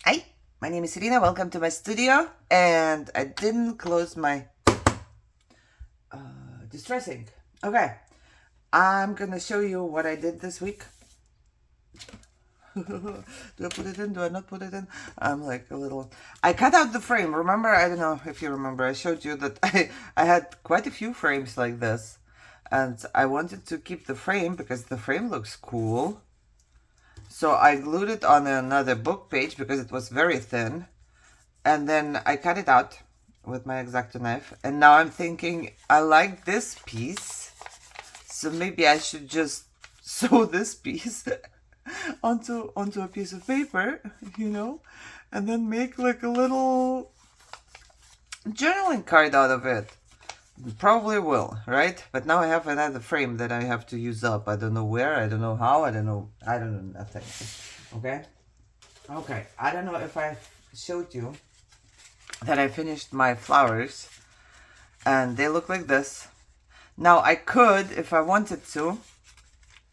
Hi, my name is Irina. Welcome to my studio. And I didn't close my distressing. Okay, I'm gonna show you what I did this week. Do I put it in? Do I not put it in? I'm like a little... I cut out the frame. Remember, I don't know if you remember, I showed you that I had quite a few frames like this. And I wanted to keep the frame because the frame looks cool. So I glued it on another book page because it was very thin. And then I cut it out with my X-Acto knife. And now I'm thinking, I like this piece. So maybe I should just sew this piece onto a piece of paper, you know, and then make like a little journaling card out of it. Probably will, right? But now I have another frame that I have to use up. I don't know where, I don't know how, I don't know nothing. Okay, I don't know if I showed you that I finished my flowers and they look like this. Now I could, if I wanted to,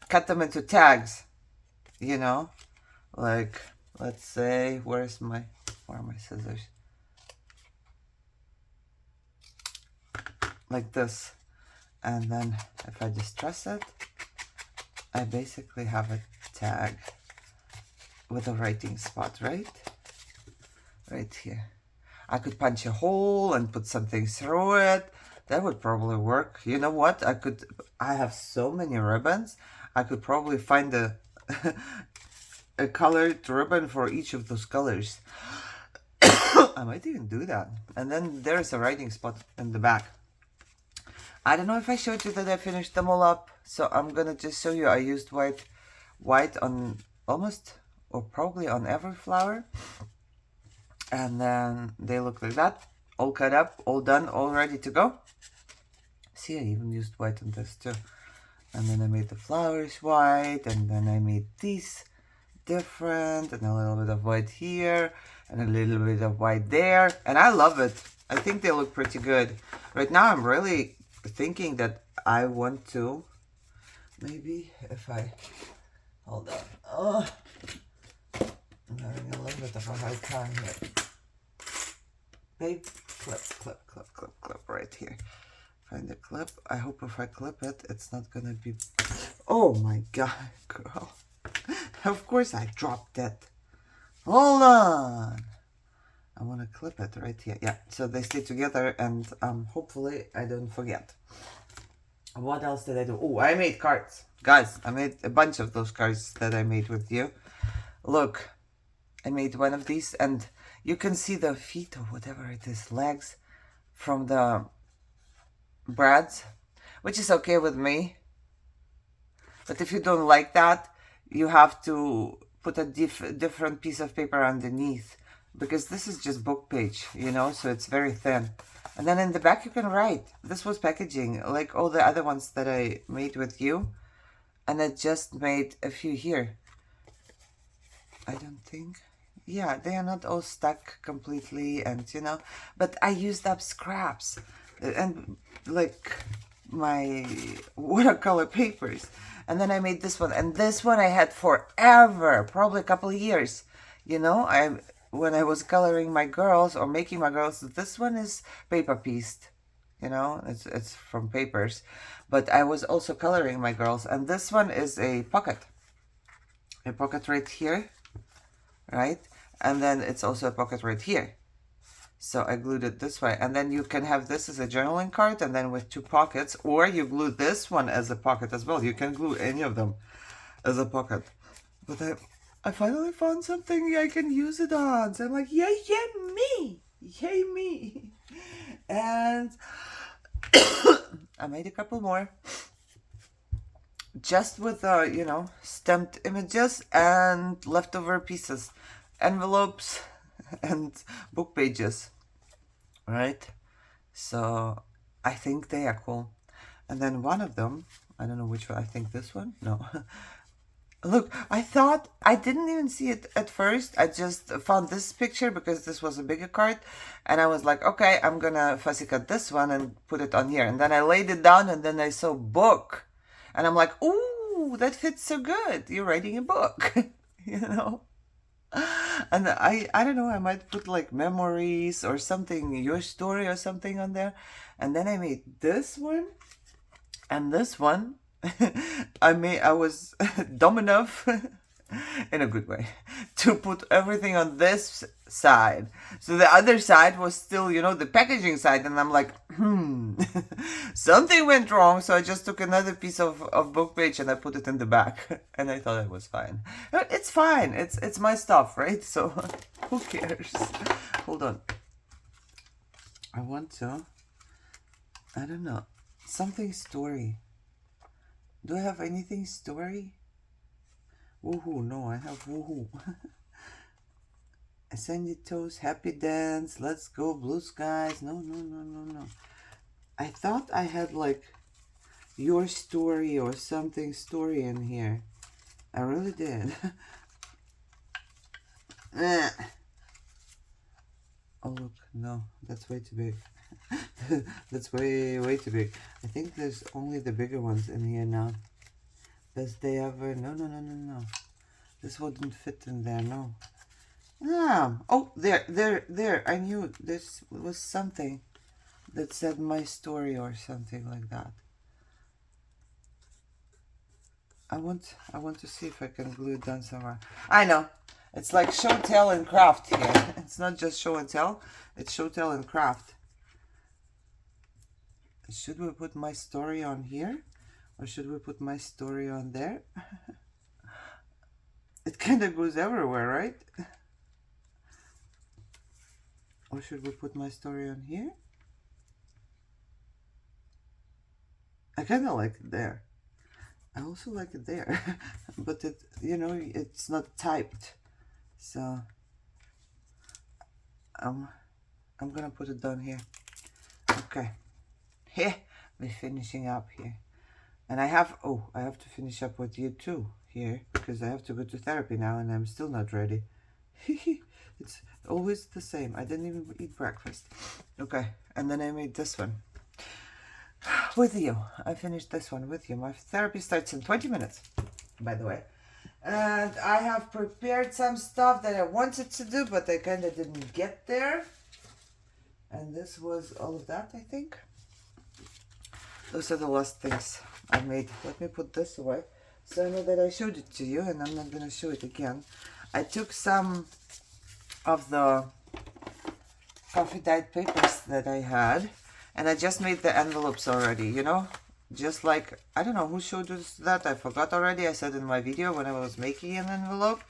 cut them into tags, you know, like, let's say, where are my scissors? Like this. And then if I distress it, I basically have a tag with a writing spot, right here. I could punch a hole and put something through it. That would probably work. You know what? I have so many ribbons. I could probably find a a colored ribbon for each of those colors. I might even do that. And then there's a writing spot in the back. I don't know if I showed you that I finished them all up. So I'm gonna just show you. I used white on almost, or probably on every flower. And then they look like that. All cut up, all done, all ready to go. See, I even used white on this too. And then I made the flowers white, and then I made these different, and a little bit of white here, and a little bit of white there. And I love it. I think they look pretty good. Right now I'm really thinking that I want to, maybe if I, hold on. Oh, I'm having a little bit of a hard time here. Babe, clip right here. Find the clip. I hope if I clip it, it's not gonna be... Oh my god, girl. Of course I dropped it. Hold on. I want to clip it right here. Yeah, so they stay together, and hopefully I don't forget. What else did I do? Oh, I made cards. Guys, I made a bunch of those cards that I made with you. Look, I made one of these, and you can see the feet or whatever it is, legs, from the brads, which is okay with me. But if you don't like that, you have to put a different piece of paper underneath, because this is just book page, you know, so it's very thin. And then in the back you can write. This was packaging, like all the other ones that I made with you. And I just made a few here. I don't think... Yeah, they are not all stuck completely, and you know, but I used up scraps and like my watercolor papers, and then I made this one, and this one I had forever, probably a couple of years, you know. When I was coloring my girls or making my girls, this one is paper pieced, you know, it's from papers, but I was also coloring my girls, and this one is a pocket right here, right? And then it's also a pocket right here. So I glued it this way. And then you can have this as a journaling card, and then with two pockets, or you glue this one as a pocket as well. You can glue any of them as a pocket. But I finally found something I can use it on. So I'm like, yay, me! Yay, me! And I made a couple more. Just with, you know, stamped images and leftover pieces. Envelopes and book pages, right? So I think they are cool. And then one of them, I don't know which one, I think this one, no. Look, I thought, I didn't even see it at first. I just found this picture because this was a bigger card, and I was like, okay, I'm gonna fussy cut this one and put it on here. And then I laid it down, and then I saw book, and I'm like, ooh, that fits so good. You're writing a book, you know. And I don't know, I might put like memories or something, your story or something on there. And then I made this one and this one. I was dumb enough in a good way to put everything on this side, so the other side was still, you know, the packaging side, and I'm like, something went wrong, so I just took another piece of book page and I put it in the back and I thought it was fine. It's fine, it's my stuff, right? So who cares? Hold on, I don't know, something story. Do I have anything story? Woohoo, no, I have woohoo. Sandy Toes, Happy Dance, Let's Go, Blue Skies. No. I thought I had like your story or something story in here. I really did. Oh look, no, that's way too big. That's way too big. I think there's only the bigger ones in here now. Does they ever? No. This wouldn't fit in there, no. Oh, there. I knew this was something that said my story or something like that. I want to see if I can glue it down somewhere. I know. It's like show, tell, and craft here. It's not just show and tell. It's show, tell, and craft. Should we put my story on here? Or should we put my story on there? It kind of goes everywhere, right? Or should we put my story on here? I kind of like it there. I also like it there. But it, you know, it's not typed. So I'm gonna put it down here. Okay. Here, we're finishing up here. And I have to finish up with you too here, because I have to go to therapy now and I'm still not ready. It's always the same. I didn't even eat breakfast. Okay, and then I made this one with you. I finished this one with you. My therapy starts in 20 minutes, by the way. And I have prepared some stuff that I wanted to do, but I kind of didn't get there. And this was all of that, I think. Those are the last things I made. Let me put this away so I know that I showed it to you, and I'm not going to show it again. I took some of the coffee dyed papers that I had, and I just made the envelopes already, you know? Just like, I don't know who showed us that. I forgot already. I said in my video when I was making an envelope.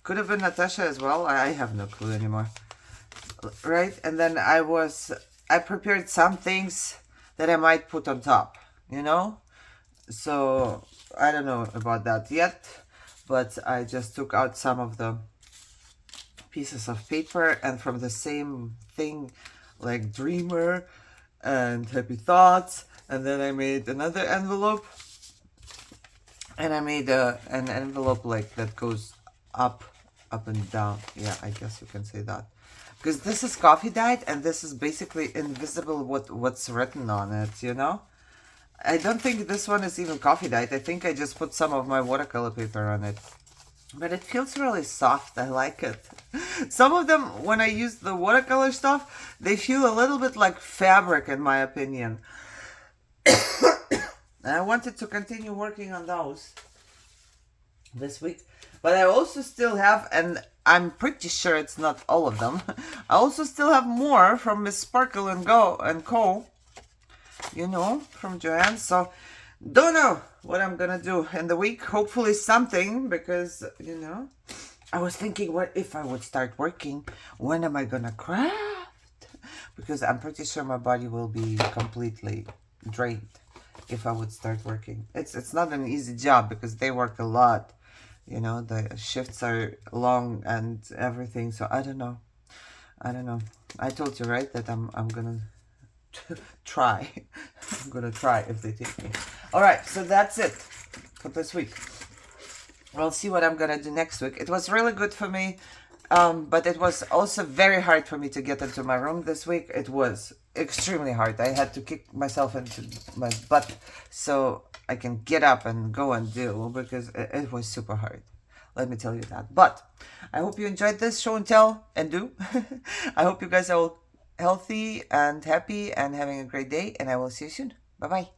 Could have been Natasha as well. I have no clue anymore. Right? And then I prepared some things that I might put on top, you know? So I don't know about that yet, but I just took out some of the pieces of paper, and from the same thing, like Dreamer and Happy Thoughts, and then I made another envelope, and I made an envelope like that goes up and down. Yeah, I guess you can say that. Because this is coffee dyed, and this is basically invisible what's written on it, you know? I don't think this one is even coffee dyed. I think I just put some of my watercolor paper on it. But it feels really soft. I like it. Some of them, when I use the watercolor stuff, they feel a little bit like fabric, in my opinion. And I wanted to continue working on those this week. But I also still have, and I'm pretty sure it's not all of them, I also still have more from Miss Sparkle and Co. You know, from Joanne. So, don't know what I'm gonna do in the week. Hopefully something, because, you know, I was thinking, what if I would start working? When am I gonna craft? Because I'm pretty sure my body will be completely drained if I would start working. It's not an easy job because they work a lot. You know, the shifts are long and everything. So I don't know. I told you, right, that I'm gonna try. I'm gonna try if they take me. All right, so that's it for this week. We'll see what I'm gonna do next week. It was really good for me, but it was also very hard for me to get into my room this week. It was extremely hard. I had to kick myself into my butt so I can get up and go and do, because it was super hard. Let me tell you that. But I hope you enjoyed this show and tell and do. I hope you guys are all healthy and happy and having a great day, and I will see you soon. Bye bye.